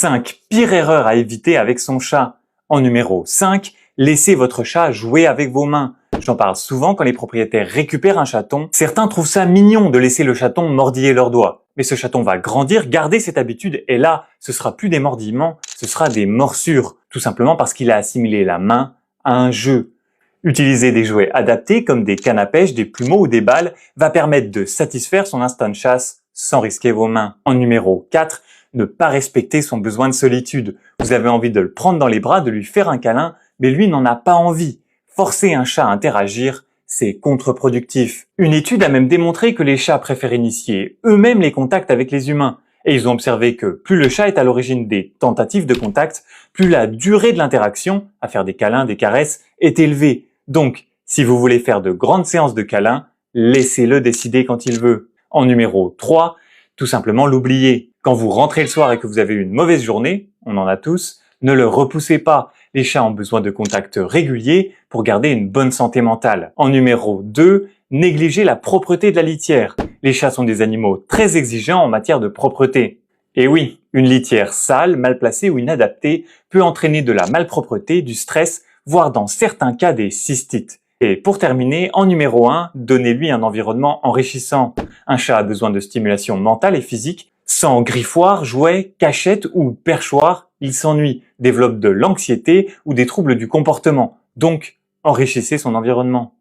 5 pires erreurs à éviter avec son chat. En numéro 5, laissez votre chat jouer avec vos mains. J'en parle souvent quand les propriétaires récupèrent un chaton. Certains trouvent ça mignon de laisser le chaton mordiller leurs doigts. Mais ce chaton va grandir, garder cette habitude et là, ce sera plus des mordillements, ce sera des morsures. Tout simplement parce qu'il a assimilé la main à un jeu. Utiliser des jouets adaptés comme des cannes à pêche, des plumeaux ou des balles va permettre de satisfaire son instinct de chasse sans risquer vos mains. En numéro 4, ne pas respecter son besoin de solitude. Vous avez envie de le prendre dans les bras, de lui faire un câlin, mais lui n'en a pas envie. Forcer un chat à interagir, c'est contre-productif. Une étude a même démontré que les chats préfèrent initier eux-mêmes les contacts avec les humains. Et ils ont observé que plus le chat est à l'origine des tentatives de contact, plus la durée de l'interaction, à faire des câlins, des caresses, est élevée. Donc, si vous voulez faire de grandes séances de câlins, laissez-le décider quand il veut. En numéro 3, tout simplement l'oublier. Quand vous rentrez le soir et que vous avez une mauvaise journée, on en a tous, ne le repoussez pas. Les chats ont besoin de contacts réguliers pour garder une bonne santé mentale. En numéro 2, négligez la propreté de la litière. Les chats sont des animaux très exigeants en matière de propreté. Et oui, une litière sale, mal placée ou inadaptée peut entraîner de la malpropreté, du stress, voire dans certains cas des cystites. Et pour terminer, en numéro 1, donnez-lui un environnement enrichissant. Un chat a besoin de stimulation mentale et physique. Sans griffoir, jouets, cachette ou perchoir, il s'ennuie, développe de l'anxiété ou des troubles du comportement. Donc, enrichissez son environnement.